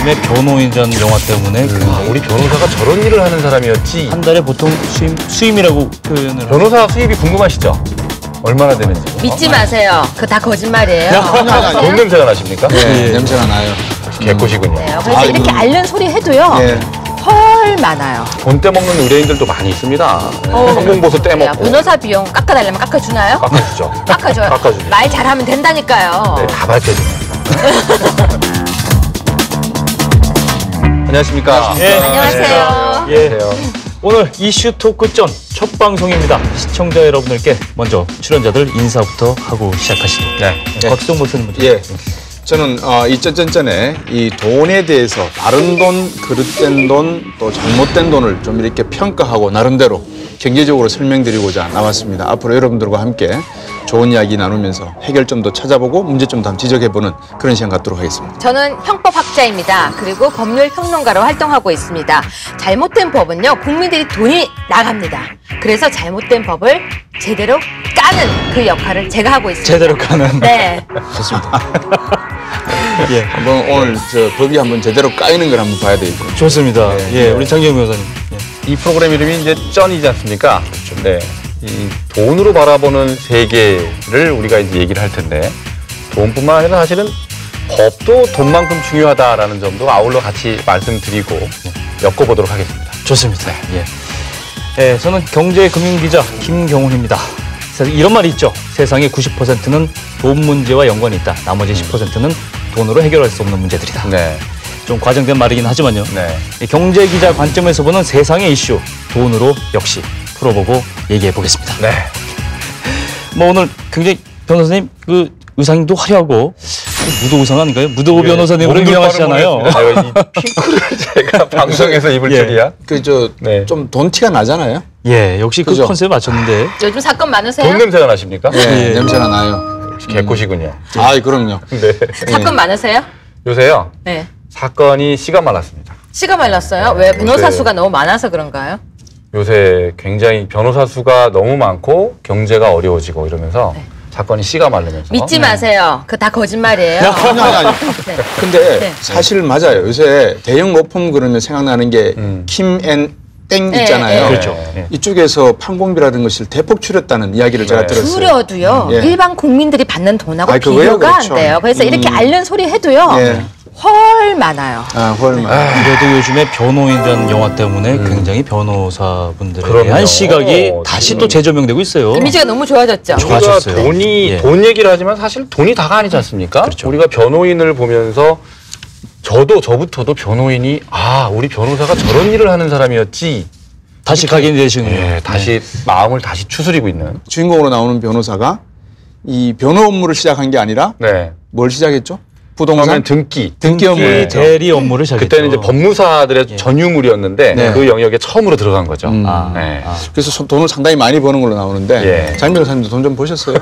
요즘에 변호인이라는 영화 때문에 우리 변호사가 저런 일을 하는 사람이었지. 한 달에 보통 수임이라고 표현을 변호사 수입이 궁금하시죠? 얼마나 되는지. 믿지 마세요. 그거 다 거짓말이에요. 돈 냄새가 나십니까? 네, 냄새가 나요. 개꼬시군요. 그래서 이렇게 앓는 소리 해도요. 예. 헐 많아요. 돈 떼먹는 의뢰인들도 많이 있습니다. 성공보수 떼먹고. 변호사 비용 깎아달라면 깎아주나요? 깎아주죠. 깎아줘요. 깎아주죠. 말 잘하면 된다니까요. 네, 다 밝혀줍니다. 안녕하십니까. 예. 안녕하세요. 예. 오늘 이슈 토크전 첫 방송입니다. 시청자 여러분들께 먼저 출연자들 인사부터 하고 시작하시죠. 네. 곽수정 목사님 먼저. 예. 저는 전에 이 돈에 대해서 바른 돈, 그릇된 돈, 또 잘못된 돈을 좀 이렇게 평가하고 나름대로 경제적으로 설명드리고자 나왔습니다. 앞으로 여러분들과 함께 좋은 이야기 나누면서 해결점도 찾아보고 문제점도 한번 지적해보는 그런 시간 갖도록 하겠습니다. 저는 형법학자입니다. 그리고 법률평론가로 활동하고 있습니다. 잘못된 법은요, 국민들이 돈이 나갑니다. 그래서 잘못된 법을 제대로 까는 그 역할을 제가 하고 있습니다. 제대로 까는. 네. 좋습니다. 예. 한번 오늘 법이 한번 제대로 까이는 걸 한번 봐야 되겠고. 좋습니다. 예, 우리 장기영 변호사님. 예. 이 프로그램 이름이 이제 쩐이지 않습니까? 네. 이 돈으로 바라보는 세계를 우리가 이제 얘기를 할 텐데, 돈뿐만 아니라 사실은 법도 돈만큼 중요하다라는 점도 아울러 같이 말씀드리고 엮어보도록 하겠습니다. 좋습니다. 예. 예, 저는 경제금융기자 김경훈입니다. 이런 말이 있죠. 세상의 90%는 돈 문제와 연관이 있다. 나머지 10%는 돈으로 해결할 수 없는 문제들이다. 네. 좀 과장된 말이긴 하지만요. 네. 경제기자 관점에서 보는 세상의 이슈, 돈으로 역시 풀어보고 얘기해 보겠습니다. 네. 뭐 오늘 굉장히 변호사님 그 의상도 화려하고 무도 의상 아닌가요? 무도 변호사님으로 유명하시잖아요. 내가 이 핑크를 제가 방송에서 입을 예. 줄이야. 네. 좀 돈 티가 나잖아요. 예, 역시 그 그죠? 컨셉에 맞췄는데. 요즘 사건 많으세요? 돈 냄새가 나십니까? 네, 예. 냄새가 나요. 역시 개꼬시군요. 아, 그럼요. 네. 사건 많으세요? 요새요. 네. 사건이 씨가 말랐습니다. 씨가 말랐어요? 왜 변호사 요새- 수가 너무 많아서 그런가요? 요새 굉장히 변호사 수가 너무 많고 경제가 어려워지고 이러면서 사건이 씨가 마르면서 믿지 마세요. 그거 다 거짓말이에요. 아니. 네. 근데 네. 사실 맞아요. 요새 대형 로펌 그러면 생각나는 게 킴앤땡 네, 있잖아요. 네. 그렇죠. 네. 이쪽에서 판공비라는 것을 대폭 줄였다는 이야기를 제가 네. 들었어요. 줄여도요. 예. 일반 국민들이 받는 돈하고 아이, 그거요? 비교가 그렇죠. 안 돼요. 그래서 이렇게 앓는 소리 해도요. 예. 헐 많아요. 아, 헐만. 그래도 요즘에 변호인이라는 영화 때문에 굉장히 변호사분들에 그럼요. 대한 시각이 다시 또 재조명되고 있어요. 이미지가 너무 좋아졌죠. 좋아. 우리가 좋아졌어요. 돈이 예. 돈 얘기를 하지만 사실 돈이 다가 아니지 않습니까? 그렇죠. 우리가 변호인을 보면서 저부터도 변호인이 우리 변호사가 저런 일을 하는 사람이었지. 다시 각인되시는 거예요. 예, 다시 마음을 다시 추스리고 있는. 주인공으로 나오는 변호사가 이 변호 업무를 시작한 게 아니라 네. 뭘 시작했죠? 그러면 부동산 등기. 등기 업무를 이 했죠. 대리 업무를 시작했죠. 그때는 이제 법무사들의 전유물이었는데 네. 그 영역에 처음으로 들어간 거죠. 아, 네. 아. 그래서 돈을 상당히 많이 버는 걸로 나오는데 예. 장 변호사님도 돈 좀 버셨어요?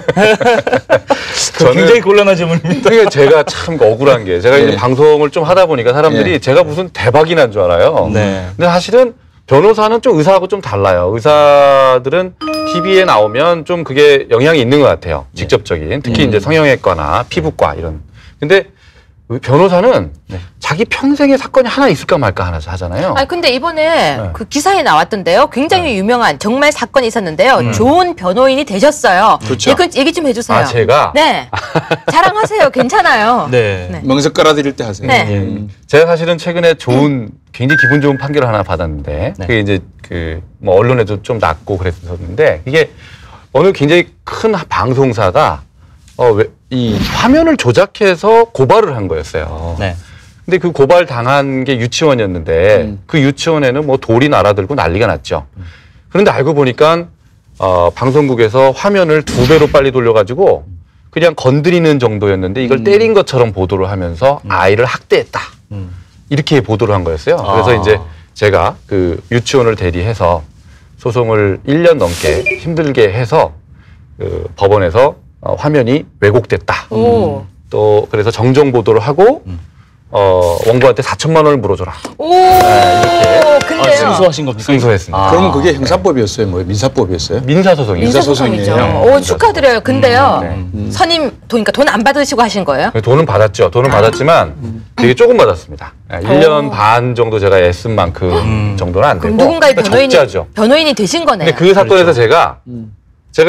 그 굉장히 곤란한 질문입니다. 그러니까 제가 참 억울한 게 제가 이제 예. 방송을 좀 하다 보니까 사람들이 예. 제가 무슨 대박이 난 줄 알아요. 네. 근데 사실은 변호사는 좀 의사하고 좀 달라요. 의사들은 TV에 나오면 좀 그게 영향이 있는 것 같아요. 직접적인. 특히 이제 성형외과나 피부과 이런. 근데 변호사는 자기 평생의 사건이 하나 있을까 말까 하나 하잖아요. 아니 근데 이번에 네. 그 기사에 나왔던데요. 굉장히 유명한 정말 사건이 있었는데요. 좋은 변호인이 되셨어요. 그렇죠. 얘기 좀 해주세요. 제가? 네. 자랑하세요. 괜찮아요. 네. 네. 명석 깔아드릴 때 하세요. 네. 제가 사실은 최근에 굉장히 기분 좋은 판결을 하나 받았는데 네. 그게 이제 뭐 언론에도 좀 났고 그랬었는데 이게 어느 굉장히 큰 방송사가 이 화면을 조작해서 고발을 한 거였어요. 네. 근데 그 고발 당한 게 유치원이었는데 그 유치원에는 뭐 돌이 날아들고 난리가 났죠. 그런데 알고 보니까 방송국에서 화면을 2배로 빨리 돌려가지고 그냥 건드리는 정도였는데 이걸 때린 것처럼 보도를 하면서 아이를 학대했다. 이렇게 보도를 한 거였어요. 그래서 이제 제가 그 유치원을 대리해서 소송을 1년 넘게 힘들게 해서 그 법원에서 화면이 왜곡됐다. 오. 또 그래서 정정 보도를 하고 원고한테 4천만 원을 물어줘라. 오. 근데요. 승소하신 겁니까? 승소했습니다. 그러면 그게 형사법이었어요? 뭐 민사법이었어요? 민사소송이요. 민사소송이에요. 오, 축하드려요. 근데요. 네. 선임 그러니까 돈 안 받으시고 하신 거예요? 돈은 받았죠. 돈은 받았지만 되게 조금 받았습니다. 1년 반 정도 제가 애쓴 만큼 정도는 안 되고. 그럼 누군가의 그러니까 적자죠. 변호인이 되신 거네요. 근데 그 사건에서 제가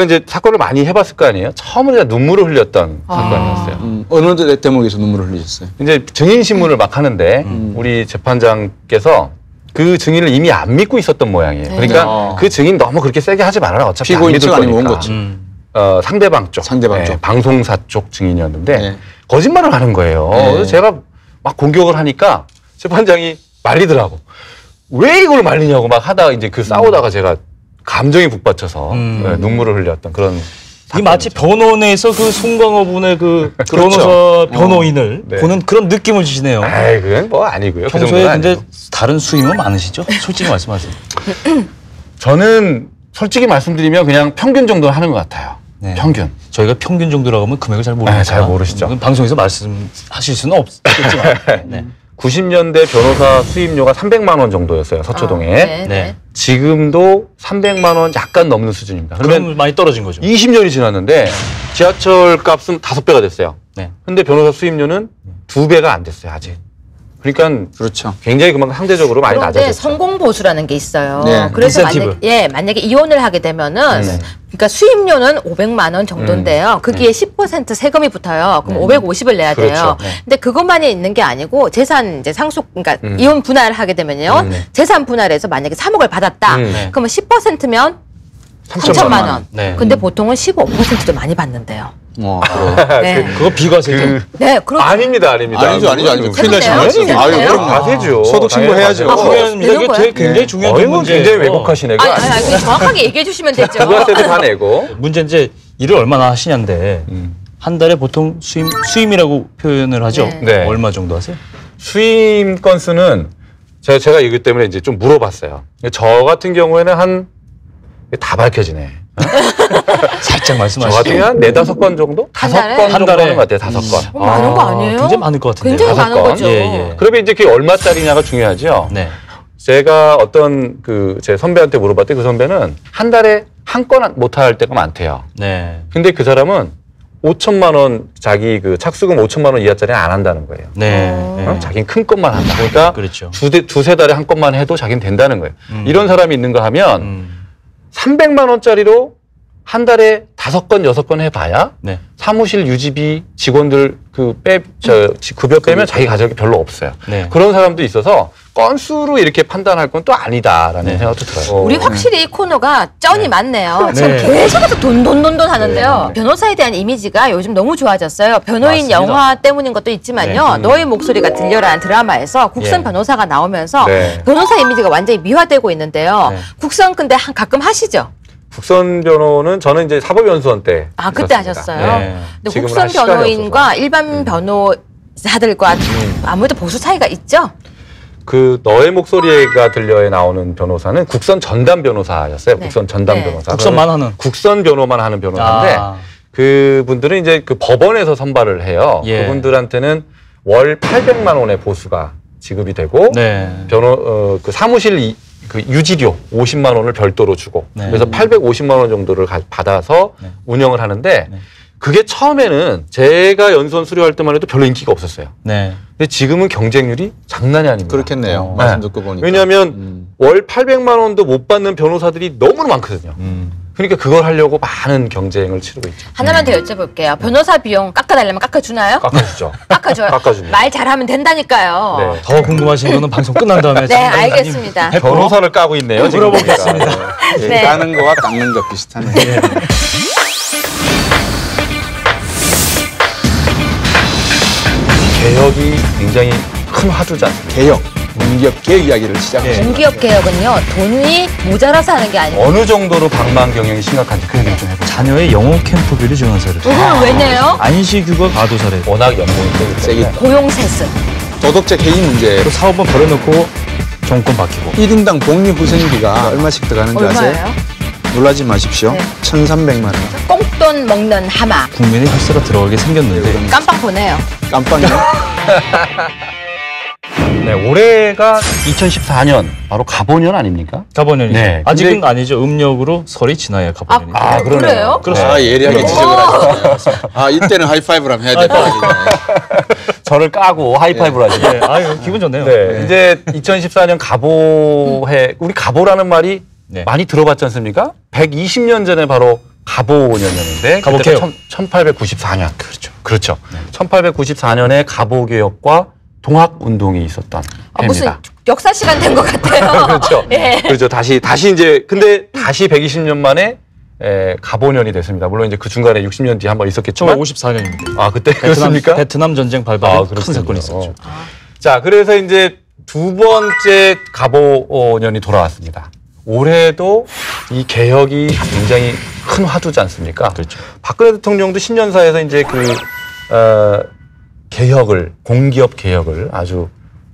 이제 사건을 많이 해봤을 거 아니에요. 처음으로 제가 눈물을 흘렸던 사건이었어요. 어느 대목에서 눈물을 흘리셨어요? 이제 증인 신문을 막 하는데 우리 재판장께서 그 증인을 이미 안 믿고 있었던 모양이에요. 그러니까 그 증인 너무 그렇게 세게 하지 말아라. 어차피 피고인 안 믿을 측 아니면 거니까. 원고 측? 상대방 쪽. 상대방 쪽. 방송사 쪽 증인이었는데 네. 거짓말을 하는 거예요. 네. 그래서 제가 막 공격을 하니까 재판장이 말리더라고. 왜 이걸 말리냐고 막 하다가 이제 그 싸우다가 제가 감정이 북받쳐서 눈물을 흘렸던 그런. 이 마치 변호원에서 그 송강호 분의 그 그렇죠. 변호사 변호인을 네. 보는 그런 느낌을 주시네요. 아이, 그건 뭐 아니고요. 그 평소에 정도는 근데 아니고. 다른 수임은 많으시죠? 솔직히 말씀하세요. 저는 솔직히 말씀드리면 그냥 평균 정도는 하는 것 같아요. 네. 평균. 저희가 평균 정도라고 하면 금액을 잘 모르니까. 잘 모르시죠. 이건 방송에서 말씀하실 수는 없겠지만. 네. 90년대 변호사 수임료가 300만 원 정도였어요. 서초동에. 네. 네. 지금도 300만 원 약간 넘는 수준입니다. 그러면 그러면 많이 떨어진 거죠. 20년이 지났는데 지하철 값은 5배가 됐어요. 네. 근데 변호사 수임료는 2배가 안 됐어요, 아직. 그러니까 그렇죠. 굉장히 그만큼 상대적으로 많이 그런데 낮아졌죠. 성공 보수라는 게 있어요. 네. 그래서 인센티브. 만약에 이혼을 하게 되면은 네. 그러니까 수임료는 500만 원 정도인데요. 거기에 10% 세금이 붙어요. 그럼 550을 내야 돼요. 그렇죠. 네. 근데 그것만이 있는 게 아니고 재산 이제 상속 그러니까 이혼 분할을 하게 되면요. 네. 재산 분할해서 만약에 3억을 받았다. 네. 그러면 10%면 3천만 원. 네. 근데 보통은 15%도 많이 받는데요. 그래요. 네. 그거 비과세죠. 네, 그렇죠. 아닙니다. 아니죠. 큰일 해도 돼요? 나시죠. 아유, 해도 그럼 과세죠. 소득 신고해야죠. 아, 그래요? 중요합니다. 이게 되는 되게 거예요? 굉장히 중요한 어이구, 문제예요. 굉장히 왜곡하시네. 그거 아니, 아니고. 그냥 정확하게 얘기해 주시면 되죠. 부가세도 다 내고. 문제 이제 일을 얼마나 하시냐인데 한 달에 보통 수임이라고 표현을 하죠. 네. 네. 얼마 정도 하세요? 수임 건수는 제가 이기 때문에 이제 좀 물어봤어요. 저 같은 경우에는 다 밝혀지네. 살짝 저 말씀하시죠. 같은 경우는 한 4-5건 정도? 한 5건 달에? 정도 한 달에? 하는 것 같아요. 5건. 많은 거 아니에요? 굉장히 많을 것 같은데요. 굉장히 다섯 많은 건? 거죠. 예, 예. 그러면 이제 그게 얼마짜리냐가 중요하죠. 네. 제가 어떤 제 선배한테 물어봤더니 그 선배는 한 달에 한 건 못 할 때가 많대요. 네. 근데 그 사람은 5천만 원 자기 그 착수금 5천만 원 이하짜리는 안 한다는 거예요. 네. 어? 자기는 큰 것만 한다. 그러니까 그렇죠. 두세 달에 한 건만 해도 자기는 된다는 거예요. 이런 사람이 있는가 하면 300만 원짜리로 한 달에 5건, 6건 해봐야 네. 사무실 유지비 직원들 급여 빼면 자기 가져갈 게 별로 없어요. 네. 그런 사람도 있어서 건수로 이렇게 판단할 건 또 아니다라는 네. 생각도 들어요. 우리 확실히 이 코너가 쩐이 많네요. 지금 네. 계속해서 돈 하는데요. 변호사에 대한 이미지가 요즘 너무 좋아졌어요. 변호인 맞습니다. 영화 때문인 것도 있지만요. 너의 목소리가 들려라는 드라마에서 국선 예. 변호사가 나오면서 네. 변호사 이미지가 완전히 미화되고 있는데요. 네. 국선 근데 가끔 하시죠? 국선 변호는 저는 이제 사법연수원 때 아, 그때 있었습니다. 하셨어요? 네. 근데 지금은 국선 할 시간이 변호인과 없어서. 일반 변호사들과 아무래도 보수 차이가 있죠? 그 너의 목소리가 들려에 나오는 변호사는 국선 전담 변호사였어요. 네. 국선 전담 네. 변호사. 국선만 하는. 국선 변호만 하는 변호사인데 아. 그분들은 이제 그 법원에서 선발을 해요. 예. 그분들한테는 월 800만 원의 보수가 지급이 되고 네. 그 사무실 그 유지료 50만 원을 별도로 주고 네. 그래서 850만 원 정도를 받아서 네. 운영을 하는데 네. 그게 처음에는 제가 연수원 수료할 때만 해도 별로 인기가 없었어요. 네. 근데 지금은 경쟁률이 장난이 아닙니다. 그렇겠네요. 어. 말씀 듣고 보니까. 왜냐하면 월 800만 원도 못 받는 변호사들이 너무나 많거든요. 그러니까 그걸 하려고 많은 경쟁을 치르고 있죠. 하나만 더 여쭤볼게요. 변호사 비용 깎아달라면 깎아주나요? 깎아주죠. 깎아줘요. 깎아줍니다. 말 잘하면 된다니까요. 네. 더 궁금하신 거는 방송 끝난 다음에 네, 알겠습니다. 변호사를 까고 있네요. 지금 물어보겠습니다. 보니까. 네. 네. 까는 거와 깎는 거 비슷하네. 개혁이 굉장히 큰 화두지 않습니까? 개혁, 공기업 개혁 이야기를 시작하신 공기업 개혁은요, 돈이 모자라서 하는 게 아니고. 어느 정도로 방만 경영이 심각한지 그 얘기를 좀 해보죠. 자녀의 영어 캠프비를 지원사를. 그걸 왜 내요? 안시규가 과도 사례. 워낙 연봉이 세기 때문에. 고용세습. 도덕적 해이 문제. 그 사업은 버려놓고 정권 바뀌고. 1인당 복리후생비가 얼마씩 들어가는지 아세요? 얼마예요? 놀라지 마십시오. 네. 1,300만 원. 꽁돈 먹는 하마. 국민의 혈세가 들어가게 생겼는데 깜빡 보네요. 깜빵이요? 네, 올해가 2014년 바로 가보년 아닙니까? 가보년이죠. 네, 아직은 근데- 아니죠. 음력으로 설이 지나야 가보년이죠. 아, 그러네요. 그래요? 그렇습니다. 아, 예리하게 지적을 하셨네요. 아, 이때는 하이파이브를 한번 해야 되나. 저를 까고 하이파이브를 하시네. 네, 아유, 기분 좋네요. 네, 이제 2014년 가보해, 우리 가보라는 말이 네. 많이 들어봤지 않습니까? 120년 전에 바로 가보년이었는데 가보 그때가 개혁. 1894년. 그렇죠. 1894년에 가보개혁과 동학운동이 있었던 무슨 해입니다. 역사 시간 된 것 같아요. 그렇죠. 예. 그렇죠. 다시 이제 근데 다시 120년 만에 가보년이 됐습니다. 물론 이제 그 중간에 60년 뒤에 한번 있었겠지만 1954년입니다. 아, 그때 그렇습니까? 베트남 전쟁 발발에 큰 그렇군요. 사건이 있었죠. 자, 그래서 이제 두 번째 가보년이 돌아왔습니다. 올해도 이 개혁이 굉장히 큰 화두지 않습니까? 그렇죠. 박근혜 대통령도 신년사에서 이제 개혁을, 공기업 개혁을 아주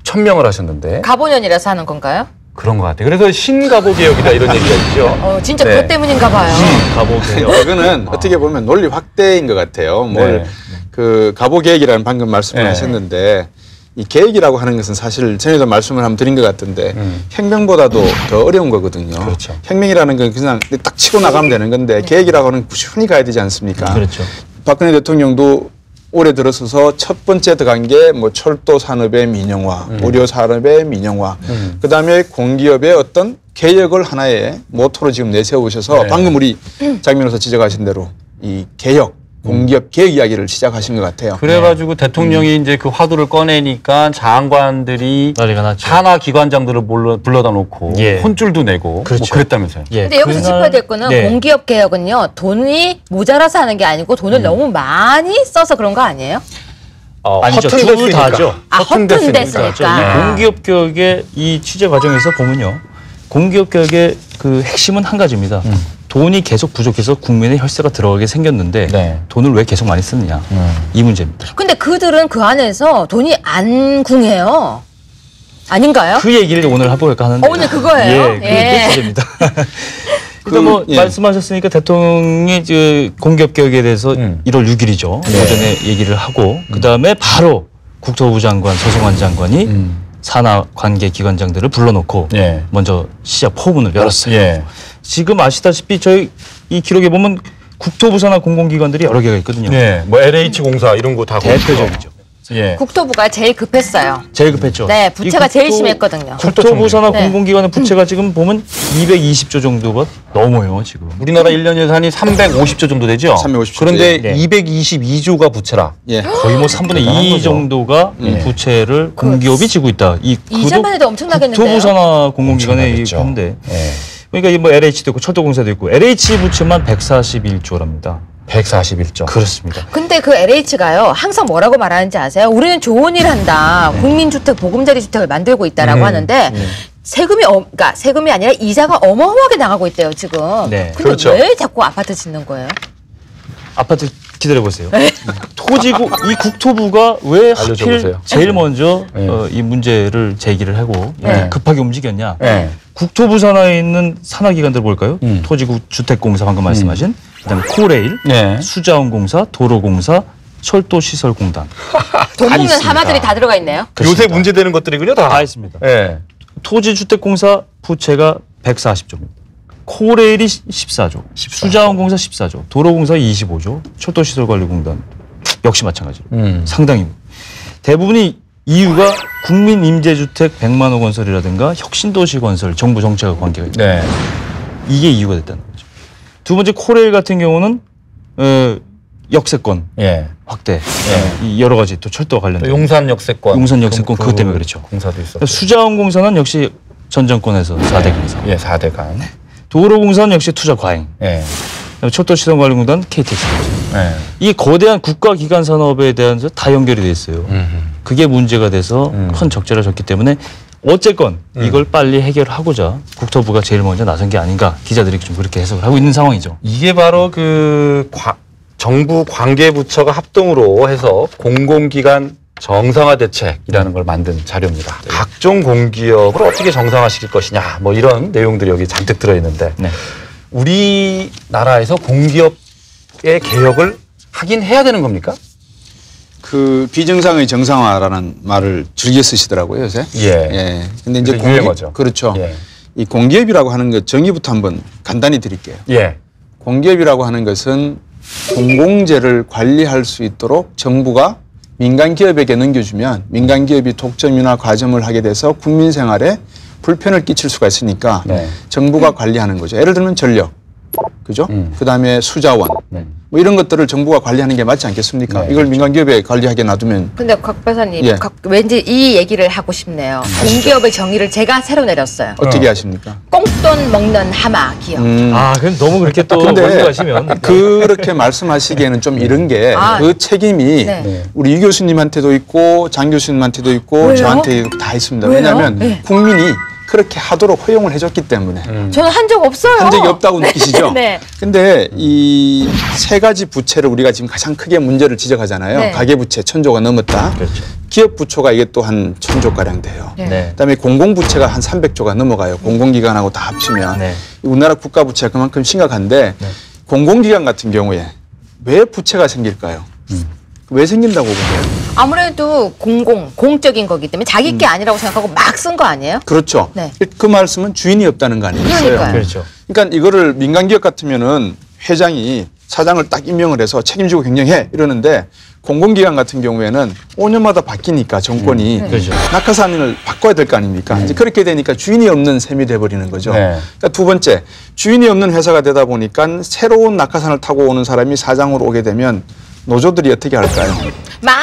천명을 하셨는데 가보년이라서 하는 건가요? 그런 것 같아요. 그래서 신가보 개혁이다 이런 얘기가 있죠. 진짜 네. 그것 때문인가 봐요. 가보게요. 이거는 어떻게 보면 논리 확대인 것 같아요. 네. 그 가보 계획이라는 방금 말씀을 네. 하셨는데 이 계획이라고 하는 것은 사실 전에도 말씀을 한번 드린 것 같은데 혁명보다도 더 어려운 거거든요. 그렇죠. 혁명이라는 건 그냥 딱 치고 나가면 되는 건데 계획이라고 하는 꾸준히 가야 되지 않습니까? 그렇죠. 박근혜 대통령도 올해 들어서서 첫 번째 들어간 게 뭐 철도 산업의 민영화, 의료 산업의 민영화, 그다음에 공기업의 어떤 개혁을 하나의 모토로 지금 내세우셔서 네. 방금 우리 장면에서 지적하신 대로 이 개혁, 공기업 개혁 이야기를 시작하신 것 같아요. 그래가지고 대통령이 이제 그 화두를 꺼내니까 장관들이 난리가 났죠. 산하 기관장들을 불러다 놓고 예. 혼줄도 내고 그렇죠. 뭐 그랬다면서요. 예, 근데 여기서 그날- 짚어야 될 거는 네. 공기업 개혁은요. 돈이 모자라서 하는 게 아니고 돈을 너무 많이 써서 그런 거 아니에요? 아니죠. 허튼 둘 됐으니까. 다죠. 허튼 됐으니까. 됐으니까. 이 공기업 개혁의 이 취재 과정에서 보면요. 공기업 개혁의 그 핵심은 한 가지입니다. 돈이 계속 부족해서 국민의 혈세가 들어가게 생겼는데 네. 돈을 왜 계속 많이 쓰느냐. 이 문제입니다. 근데 그들은 그 안에서 돈이 안 궁해요. 아닌가요? 그 얘기를 오늘 해볼까 하는데. 오늘 그거예요? 예, 그게 주제입니다. 일단 뭐 예. 말씀하셨으니까 대통령이 그 공기업 개혁에 대해서 1월 6일이죠. 오전에 얘기를 하고 그다음에 바로 국토부 장관, 서성환 장관이 산하 관계 기관장들을 불러놓고 예. 먼저 시작 포문을 열었어요. 예. 지금 아시다시피 저희 이 기록에 보면 국토부 산하 공공기관들이 여러 개가 있거든요. 네, 뭐 LH 공사 이런 거 다 대표적이죠. 예. 국토부가 제일 급했어요. 제일 급했죠. 네, 부채가 이 제일 심했거든요. 국토부 산하 네. 공공기관의 부채가 지금 보면 220조 정도가 넘어요, 지금. 우리나라 1년 예산이 350조 정도 되죠. 350조. 그런데 네. 222조가 부채라. 예. 거의 뭐 3분의 2 대단한 거죠. 정도가 부채를 공기업이 지고 있다. 이자만 해도 엄청나겠는데요. 국토부 산하 공공기관의 엄청나겠죠. 건데. 예. 그러니까 이 뭐 LH도 있고 철도공사도 있고 LH 부채만 141조랍니다. 141조. 그렇습니다. 근데 그 LH가요 항상 뭐라고 말하는지 아세요? 우리는 좋은 일 한다. 국민주택, 보금자리 주택을 만들고 있다라고 하는데 세금이 그러니까 세금이 아니라 이자가 어마어마하게 나가고 있대요 지금. 네, 근데 그렇죠. 왜 자꾸 아파트 짓는 거예요? 아파트 기다려보세요. 토지고 이 국토부가 왜 하필 알려줘보세요. 제일 먼저 네. 이 문제를 제기를 하고 네. 급하게 움직였냐. 네. 국토부 산하에 있는 산하기관들 볼까요? 토지구 주택공사 방금 말씀하신 그다음에 코레일, 네. 수자원공사, 도로공사, 철도시설공단 돈 먹는 있습니다. 하마들이 다 들어가 있네요. 요새 문제되는 것들이군요, 다. 다 있습니다. 예. 토지주택공사 부채가 140조입니다. 코레일이 14조, 수자원공사 14조, 도로공사 25조, 철도시설관리공단 역시 마찬가지로 상당히 대부분이 이유가 국민임대주택 100만 호 건설이라든가 혁신도시 건설, 정부 정책과 관계가 있다. 네. 이게 이유가 됐다는 거죠. 두 번째 코레일 같은 경우는 역세권 예. 확대, 이 여러 가지 또 철도와 관련된 용산 역세권. 용산 역세권 그것 때문에 그렇죠. 공사도 있었고. 수자원공사는 역시 전 정권에서 4대 공사, 예, 4대간. 도로공사는 역시 투자 과잉, 예. 철도시설관리공단 KTX. 예. 이 거대한 국가기관 산업에 대한 다 연결이 돼 있어요. 그게 문제가 돼서 큰 적자를 졌기 때문에 어쨌건 이걸 빨리 해결하고자 국토부가 제일 먼저 나선 게 아닌가 기자들이 좀 그렇게 해석을 하고 있는 상황이죠. 이게 바로 그 정부 관계부처가 합동으로 해서 공공기관 정상화 대책이라는 걸 만든 자료입니다. 각종 공기업을 어떻게 정상화시킬 것이냐 뭐 이런 내용들이 여기 잔뜩 들어있는데 네. 우리나라에서 공기업의 개혁을 하긴 해야 되는 겁니까? 그 비정상의 정상화라는 말을 즐겨 쓰시더라고요, 요새. 예. 근데 이제 유행어죠. 그렇죠. 예. 이 공기업이라고 하는 것 정의부터 한번 간단히 드릴게요. 예. 공기업이라고 하는 것은 공공재를 관리할 수 있도록 정부가 민간 기업에게 넘겨주면 민간 기업이 독점이나 과점을 하게 돼서 국민 생활에 불편을 끼칠 수가 있으니까 네. 정부가 관리하는 거죠. 예를 들면 전력, 그죠? 그다음에 수자원, 뭐 이런 것들을 정부가 관리하는 게 맞지 않겠습니까? 이걸 민간 기업에 관리하게 놔두면. 근데 곽 변호사님 예. 왠지 이 얘기를 하고 싶네요. 공기업의 정의를 제가 새로 내렸어요. 어떻게 하십니까? 꽁돈 먹는 하마 기업. 아, 그럼 너무 그렇게 또 근데 말씀하시면 그렇게 말씀하시기에는 좀 이른 게 그 책임이 네. 우리 유 교수님한테도 있고 장 교수님한테도 있고 왜요? 저한테 다 있습니다. 왜요? 왜냐하면 네. 국민이 그렇게 하도록 허용을 해줬기 때문에. 저는 한 적 없어요. 한 적이 없다고 느끼시죠? 네. 근데 이 세 가지 부채를 우리가 지금 가장 크게 문제를 지적하잖아요. 네. 가계부채 1,000조가 넘었다. 그렇죠. 기업 부채가 이게 또 한 1,000조가량 돼요. 네. 그다음에 공공부채가 한 300조가 넘어가요. 공공기관하고 다 합치면. 네. 우리나라 국가부채가 그만큼 심각한데 공공기관 같은 경우에 왜 부채가 생길까요? 왜 생긴다고 보세요? 아무래도 공적인 거기 때문에 자기 게 아니라고 생각하고 막 쓴 거 아니에요? 그렇죠. 네. 그 말씀은 주인이 없다는 거 아니겠어요? 그러니까요. 그렇죠. 그러니까 이거를 민간기업 같으면은 회장이 사장을 딱 임명을 해서 책임지고 경영해 이러는데 공공기관 같은 경우에는 5년마다 바뀌니까 정권이 그렇죠. 낙하산을 바꿔야 될 거 아닙니까? 이제 그렇게 되니까 주인이 없는 셈이 돼버리는 거죠. 네. 그러니까 두 번째, 주인이 없는 회사가 되다 보니까 새로운 낙하산을 타고 오는 사람이 사장으로 오게 되면 노조들이 어떻게 할까요? 막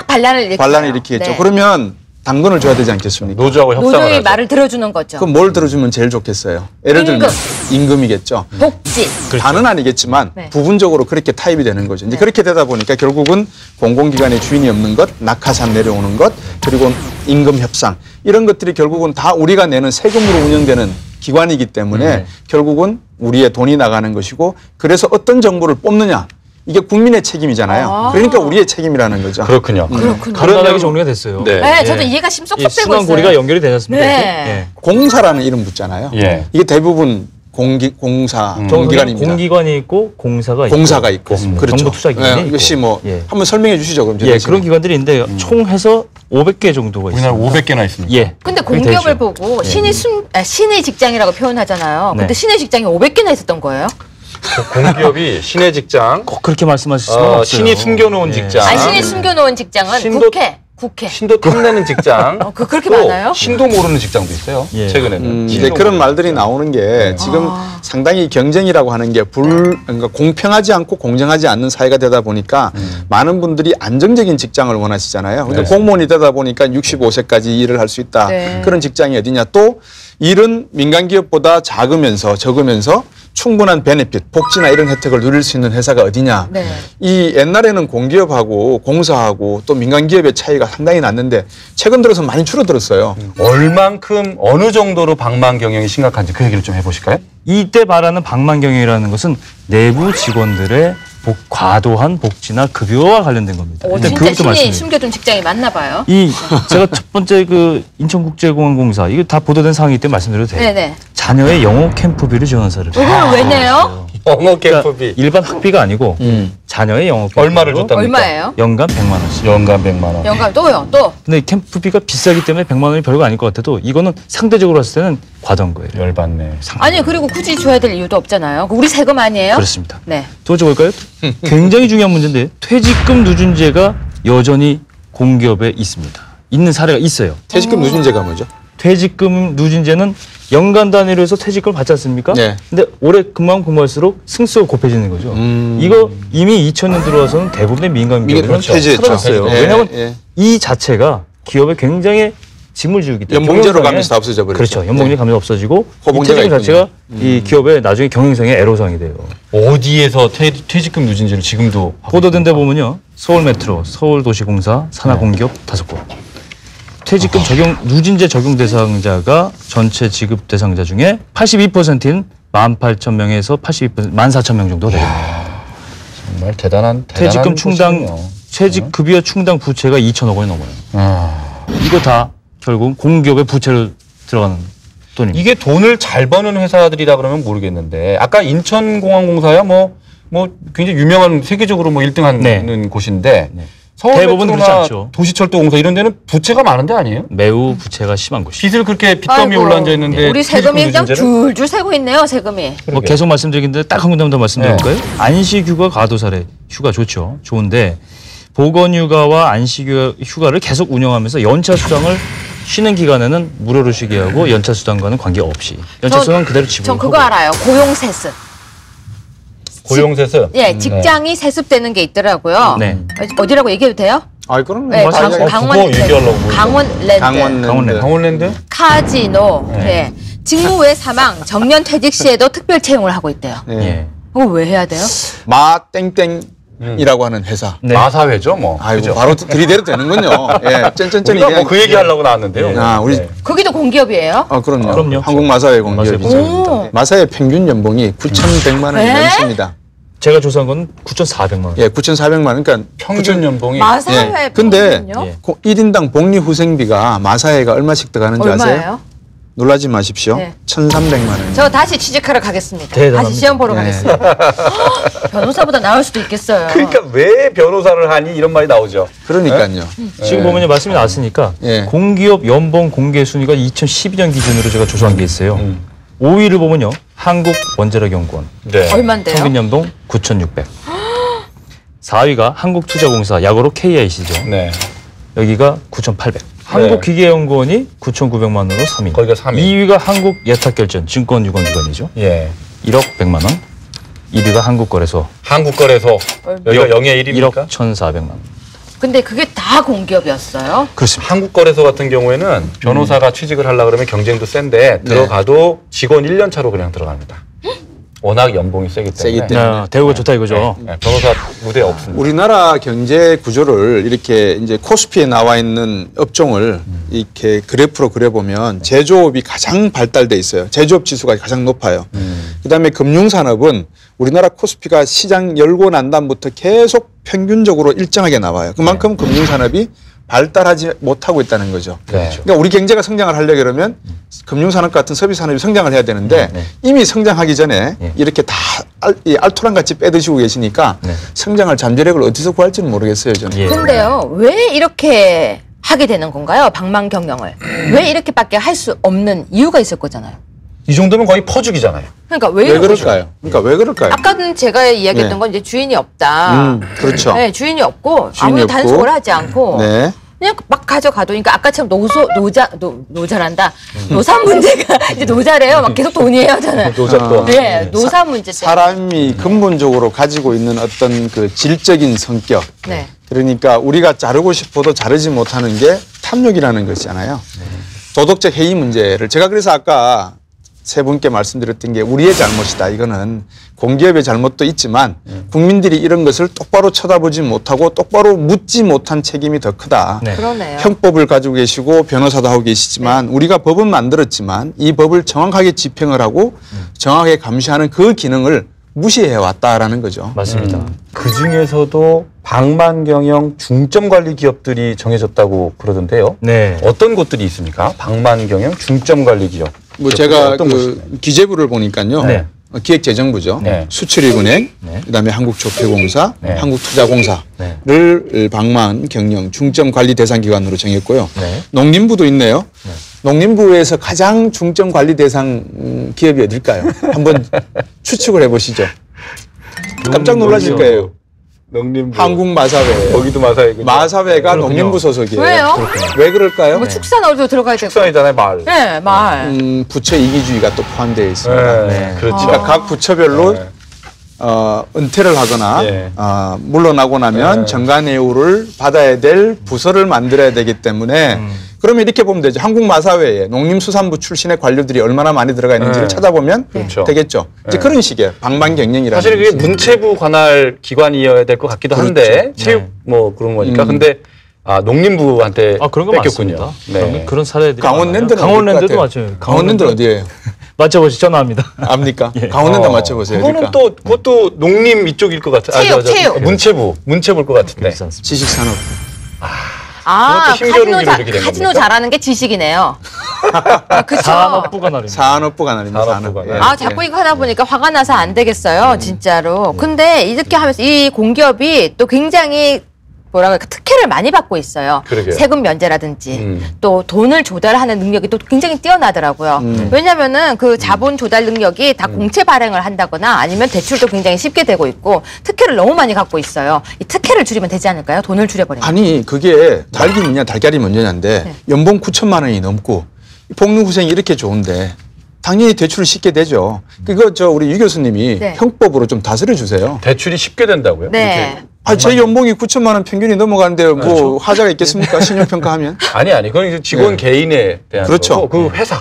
반란을 일으키죠. 반란을 일으키겠죠. 네. 그러면 당근을 줘야 되지 않겠습니까? 노조하고 협상을 노조의 하죠. 말을 들어주는 거죠. 그럼 뭘 들어주면 제일 좋겠어요? 예를 들면 임금이겠죠. 복지. 다는 아니겠지만 네. 부분적으로 그렇게 타입이 되는 거죠. 이제 그렇게 되다 보니까 결국은 공공기관의 주인이 없는 것, 낙하산 내려오는 것, 그리고 임금 협상 이런 것들이 결국은 다 우리가 내는 세금으로 운영되는 기관이기 때문에 결국은 우리의 돈이 나가는 것이고 그래서 어떤 정부를 뽑느냐 이게 국민의 책임이잖아요. 그러니까 우리의 책임이라는 거죠. 그렇군요. 간단하게 정리가 됐어요. 네. 네, 저도 이해가 쏙쏙 이 되고 있어요. 순환고리가 연결이 되지 않습니까? 네. 이렇게? 예. 공사라는 이름 붙잖아요. 예. 이게 대부분 공사 저는 공기관입니다. 공기관이 있고 공사가 있고. 공사가 있고 그렇죠. 정부 투자기관이 있고. 이것이 뭐 예. 한번 설명해 주시죠. 그럼 예, 그런 기관들이 있는데 총 해서 500개 정도가 있습니다. 우리나라 500개나 있습니까? 예. 근데 그게 공기업을 되죠. 보고 신의 직장이라고 표현하잖아요. 근데 네. 신의 직장이 500개나 있었던 거예요? 공기업이 신의 직장, 꼭 그렇게 말씀하실 수는 없어요. 신이 숨겨놓은 예. 직장, 아니, 신이 숨겨놓은 직장은 국회. 신도 탐내는 직장, 그렇게 또 많아요? 신도 모르는 직장도 있어요. 예. 최근에는. 이제 그런 말들이 나오는 게 지금 상당히 경쟁이라고 하는 게 그러니까 공평하지 않고 공정하지 않는 사회가 되다 보니까 많은 분들이 안정적인 직장을 원하시잖아요. 근데 네. 공무원이 되다 보니까 65세까지 일을 할 수 있다. 네. 그런 직장이 어디냐. 또 일은 민간 기업보다 적으면서 충분한 베네핏, 복지나 이런 혜택을 누릴 수 있는 회사가 어디냐. 네. 이 옛날에는 공기업하고 공사하고 또 민간 기업의 차이가 상당히 났는데 최근 들어서 많이 줄어들었어요. 얼만큼 어느 정도로 방만 경영이 심각한지 그 얘기를 좀 해보실까요? 이때 말하는 방만 경영이라는 것은 내부 직원들의 과도한 복지나 급여와 관련된 겁니다. 일단 진짜 그것도 신이 말씀드려요. 숨겨둔 직장이 맞나 봐요. 제가 첫 번째 그 인천국제공항공사 이거 다 보도된 사항이기 때문에 말씀드려도 돼요. 네네. 자녀의 영어 캠프비를 지원사를 이걸 왜 내요? 영어 그러니까 캠프비 일반 학비가 아니고 자녀의 영어 캠프비 얼마를 줬답니까? 얼마예요? 연간 100만 원씩. 연간 100만 원. 연간 또요? 또? 근데 캠프비가 비싸기 때문에 100만 원이 별거 아닐 것 같아도 이거는 상대적으로 봤을 때는 과도한 거예요. 열받네. 아니 그리고 굳이 줘야 될 이유도 없잖아요. 우리 세금 아니에요? 그렇습니다. 네. 두 번째 볼까요? 굉장히 중요한 문제인데 퇴직금 누진제가 여전히 공기업에 있습니다. 있는 사례가 있어요. 퇴직금 누진제가 뭐죠? 퇴직금 누진제는 연간 단위로 해서 퇴직금을 받지 않습니까? 네. 근데 오래 근무할수록 승수가 곱해지는 거죠. 이거 이미 2000년 들어와서는 대부분의 민간 기업은 그렇죠. 폐지했죠. 사라졌어요. 예, 왜냐하면 예. 이 자체가 기업에 굉장히 짐을 지우기 때문에 연봉제로 경영성에- 가면서 다 없어져 버렸죠. 그렇죠. 연봉제 가면서 없어지고 이 호봉제가 퇴직금 자체가 있군요. 이 기업의 나중에 경영성에 애로사항이 돼요. 어디에서 퇴직금 누진제를 지금도 하고 보도된 데 보면요. 서울메트로, 서울도시공사, 산하공기업 5곳. 퇴직금 적용 누진제 적용 대상자가 전체 지급 대상자 중에 82%인 18,000명에서 82%, 14,000명 정도 됩니다. 정말 대단한 퇴직금 충당, 곳이군요. 퇴직급여 충당 부채가 2천억 원이 넘어요. 아. 이거 다 결국 공기업의 부채로 들어가는 돈입니다. 이게 돈을 잘 버는 회사들이라 그러면 모르겠는데 아까 인천공항공사야 뭐 굉장히 유명한 세계적으로 뭐 1등하는 네. 곳인데 대부분 그렇지 서울메트로나 않죠. 도시철도공사 이런 데는 부채가 많은 데 아니에요? 매우 부채가 심한 곳이. 빚을 그렇게 빚더미 아이고, 올라앉아 있는데 우리 세금이 그냥 문제를? 줄줄 새고 있네요, 세금이. 뭐 계속 말씀드리는데 딱 한 군데만 더 말씀드릴까요? 안식휴가 과도사례 휴가 좋죠. 좋은데 보건휴가와 안식휴가를 계속 운영하면서 연차 수당을 쉬는 기간에는 무료로 쉬게 하고 연차 수당과는 관계없이 연차 수당은 그대로 전 지불하고. 그거 알아요. 고용세습. 고용세습. 예, 직장이 세습되는 게 있더라고요. 네. 어디라고 얘기해도 돼요? 아, 그럼 네, 다 이야기- 강원 그거 얘기하려고 그러는 강원랜드, 강원랜드. 강원랜드? 카지노, 예. 직무 외 사망, 정년 퇴직 시에도 특별 채용을 하고 있대요. 예. 예. 그거 왜 해야 돼요? 마땡땡이라고 하는 회사. 네. 마사회죠, 뭐. 아이고, 그죠? 바로 들이대도 되는군요. 예, 쩐쩐쩐이 우리가 그냥. 뭐그 얘기하려고 나왔는데요. 아, 우리 네. 거기도 공기업이에요? 그럼요. 그럼요. 한국마사회 공기업이죠. 오. 마사회 평균 연봉이 9,100만 원이 네? 넘습니다. 제가 조사한 건 9,400만 원. 예, 9,400만 원. 그러니까 평균 연봉이 마사회 예. 근데 평균요? 1인당 복리후생비가 마사회가 얼마씩 들어가는지 아세요? 얼마예요? 놀라지 마십시오. 네. 1,300만 원. 저 다시 취직하러 가겠습니다. 대단합니다. 다시 시험 보러 네. 가겠습니다. 변호사보다 나을 수도 있겠어요. 그러니까 왜 변호사를 하니 이런 말이 나오죠. 그러니까요. 지금 보면 말씀이 나왔으니까 예. 공기업 연봉 공개 순위가 2012년 기준으로 제가 조사한 게 있어요. 5위를 보면요. 한국원자력연구원. 네. 얼만데요? 평균 연봉 9,600. 4위가 한국투자공사, 약어로 KIC죠. 네. 여기가 9,800. 한국기계연구원이 9,900만 원으로 3위. 거기가 3위. 2위가 한국예탁결전 증권유권기관이죠. 예. 1억 100만 원. 1위가 한국거래소. 한국거래소. 여기가 0의 1입니까? 1억 1,400만 원. 근데 그게 다 공기업이었어요? 그렇습니다. 한국거래소 같은 경우에는 변호사가 취직을 하려고 그러면 경쟁도 센데 들어가도 직원 1년 차로 그냥 들어갑니다. 워낙 연봉이 세기 때문에. 세기 때문에. 야, 대우가 좋다 이거죠. 네, 변호사 무대에 없습니다. 우리나라 경제 구조를 이렇게 이제 코스피에 나와 있는 업종을 이렇게 그래프로 그려보면 제조업이 가장 발달돼 있어요. 제조업 지수가 가장 높아요. 그다음에 금융산업은 우리나라 코스피가 시장 열고 난 다음부터 계속 평균적으로 일정하게 나와요. 그만큼 금융산업이 발달하지 못하고 있다는 거죠. 네. 그러니까 우리 경제가 성장을 하려고 그러면 금융산업 같은 서비스 산업이 성장을 해야 되는데 이미 성장하기 전에 이렇게 다 알토란같이 빼드시고 계시니까 성장할 잠재력을 어디서 구할지는 모르겠어요, 저는. 예. 근데요, 왜 이렇게 하게 되는 건가요? 방만 경영을. 왜 이렇게밖에 할 수 없는 이유가 있을 거잖아요. 이 정도면 거의 퍼주기잖아요. 그러니까 왜 왜 이런 그럴까요? 그러니까 왜 그럴까요? 아까는 제가 이야기했던 네. 건 이제 주인이 없다. 그렇죠. 네, 주인이 없고 주인이 아무도 없고. 단속을 하지 않고 네. 그냥 막 가져가도 그러니까 아까처럼 노자란다. 노사 문제가 이제 노자래요. 막 계속 돈이에요, 저는. 노작도. 네, 노사 문제 때문에. 사람이 근본적으로 가지고 있는 어떤 그 질적인 성격. 네. 그러니까 우리가 자르고 싶어도 자르지 못하는 게 탐욕이라는 것이잖아요. 도덕적 해이 문제를 제가 그래서 아까 세 분께 말씀드렸던 게 우리의 잘못이다. 이거는 공기업의 잘못도 있지만 국민들이 이런 것을 똑바로 쳐다보지 못하고 똑바로 묻지 못한 책임이 더 크다. 네. 그러네요. 형법을 가지고 계시고 변호사도 하고 계시지만 우리가 법은 만들었지만 이 법을 정확하게 집행을 하고 정확하게 감시하는 그 기능을 무시해 왔다라는 거죠. 맞습니다. 그 중에서도 방만경영 중점관리 기업들이 정해졌다고 그러던데요. 네. 어떤 곳들이 있습니까? 방만경영 중점관리 기업. 뭐 제가 어떤 곳이에요? 그 기재부를 보니까요. 네. 기획재정부죠. 네. 수출입은행, 네. 그다음에 한국조폐공사, 네. 한국투자공사를 네. 방만 경영 중점 관리 대상 기관으로 정했고요. 네. 농림부도 있네요. 농림부에서 가장 중점 관리 대상 기업이 어딜까요? 한번 추측을 해보시죠. 깜짝 놀라실 거예요. 농림부. 한국마사회. 거기도 마사회군요. 마사회가 그렇군요. 농림부 소속이에요. 왜요? 왜 그럴까요? 뭐 축산 어디로 들어가야 되고. 축산이잖아요, 말. 네, 말. 부처 이기주의가 또 포함되어 있습니다. 네, 그렇죠. 그러니까 각 부처별로 네. 은퇴를 하거나 예. 물러나고 나면 예. 정관예우를 받아야 될 부서를 만들어야 되기 때문에 그러면 이렇게 보면 되죠. 한국마사회에 농림수산부 출신의 관료들이 얼마나 많이 들어가 있는지를 예. 찾아보면 그렇죠. 되겠죠. 이제 예. 그런 식이에요. 방만경영이라는 사실 그게 것이. 문체부 관할 기관이어야 될 것 같기도 한데 그렇죠. 체육 네. 뭐 그런 거니까 근데 농림부한테 아, 그런 거 뺏겼군요. 많습니다. 그런 사례들이 강원랜드는 많아요. 강원랜드도 어떨 것 맞아요. 강원랜드는 어디예요? 맞춰보시죠. 전화합니다. 압니까? 예. 강원랜드 맞춰보세요. 그거는 그러니까. 또 그것도 농림 이쪽일 것 같아. 체육. 문체부일 것 같은데. 그렇지 않습니다. 지식산업. 아, 그것도 힘겨루기로 이렇게 된 카지노 겁니까? 잘하는 게 지식이네요. 아, 그쵸. 산업부가 나립니다. 산업부가 나립니다. 산업부가. 산업. 예. 아, 자꾸 이거 하다 보니까 화가 나서 안 되겠어요. 진짜로. 근데 이렇게 하면서 이 공기업이 또 굉장히 뭐라 그럴까 특혜를 많이 받고 있어요. 그러게요. 세금 면제라든지 또 돈을 조달하는 능력이 또 굉장히 뛰어나더라고요. 왜냐하면은 그 자본 조달 능력이 다 공채 발행을 한다거나 아니면 대출도 굉장히 쉽게 되고 있고 특혜를 너무 많이 갖고 있어요. 이 특혜를 줄이면 되지 않을까요? 돈을 줄여버리면. 아니 그게 닭이냐 달걀이 먼저냐인데 네. 연봉 9천만 원이 넘고 복리후생이 이렇게 좋은데 당연히 대출을 쉽게 되죠. 그거 우리 유 교수님이 네. 형법으로 좀 다스려 주세요. 대출이 쉽게 된다고요? 네. 제 연봉이 9천만 원 평균이 넘어가는데 뭐 하자가 있겠습니까? 신용평가하면? 아니 그건 이제 직원 개인에 대한 그렇죠. 거고 그 회사.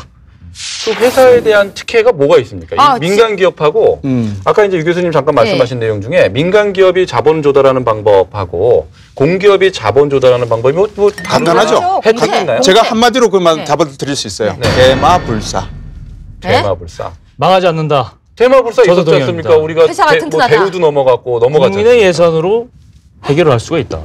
그 회사에 대한 특혜가 뭐가 있습니까? 이 민간 기업하고 아까 이제 유 교수님 잠깐 말씀하신 내용 중에 민간 기업이 자본 조달하는 방법하고 공기업이 자본 조달하는 방법이 뭐 간단하죠. 혜택이 있나요? 제가 한마디로 그만 답을 드릴 수 있어요. 네. 대마불사. 대마불사. 망하지 않는다. 대마불사 저도 있었지 않습니까? 동의합니다. 우리가 회사가 뭐 튼튼하다. 대우도 넘어갔고 넘어갔잖아요. 국민의 예산으로 해결을 할 수가 있다.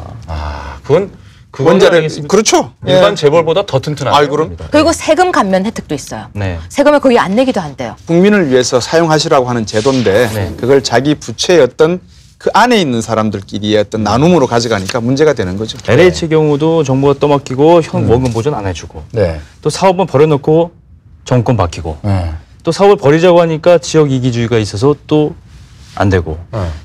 그건 원자력 알겠습니다. 그렇죠. 일반 재벌보다 더 튼튼하죠. 아이, 그럼. 그리고 세금 감면 혜택도 있어요. 네. 세금을 거의 안 내기도 한대요. 국민을 위해서 사용하시라고 하는 제도인데 네. 그걸 자기 부채의 어떤 그 안에 있는 사람들끼리의 어떤 나눔으로 가져가니까 문제가 되는 거죠. LH 경우도 정부가 떠맡기고 현 원금 보전 안 해주고 네. 또 사업은 버려놓고 정권 바뀌고 또 사업을 버리자고 하니까 지역 이기주의가 있어서 또 안 되고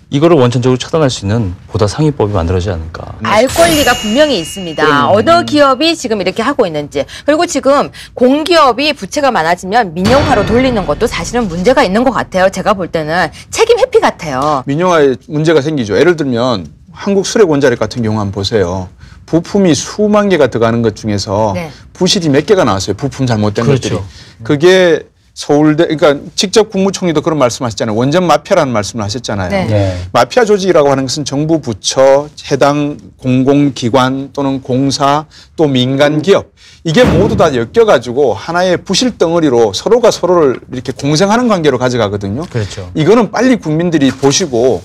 이거를 원천적으로 차단할 수 있는 보다 상위법이 만들어지지 않을까. 알 권리가 분명히 있습니다. 어느 기업이 지금 이렇게 하고 있는지. 그리고 지금 공기업이 부채가 많아지면 민영화로 돌리는 것도 사실은 문제가 있는 것 같아요. 제가 볼 때는 책임 회피 같아요. 민영화에 문제가 생기죠. 예를 들면 한국 수력원자력 같은 경우 한번 보세요. 부품이 수만 개가 들어가는 것 중에서 네. 부실이 몇 개가 나왔어요. 부품 잘못된 그렇죠. 것들이. 그게 서울대, 그러니까 직접 국무총리도 그런 말씀하셨잖아요. 원전 마피아라는 말씀을 하셨잖아요. 네. 네. 마피아 조직이라고 하는 것은 정부 부처, 해당 공공기관 또는 공사 또 민간 기업 이게 모두 다 엮여가지고 하나의 부실 덩어리로 서로가 서로를 이렇게 공생하는 관계로 가져가거든요. 그렇죠. 이거는 빨리 국민들이 보시고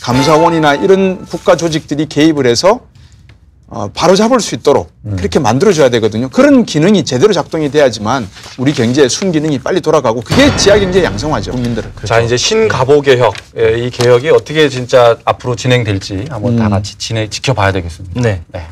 감사원이나 이런 국가 조직들이 개입을 해서 바로 잡을 수 있도록 그렇게 만들어줘야 되거든요. 그런 기능이 제대로 작동이 돼야지만 우리 경제의 순기능이 빨리 돌아가고 그게 지하경제 양성화죠, 국민들은. 자, 이제 신가보 개혁. 이 개혁이 어떻게 진짜 앞으로 진행될지 한번 다 같이 지켜봐야 되겠습니다. 네. 네.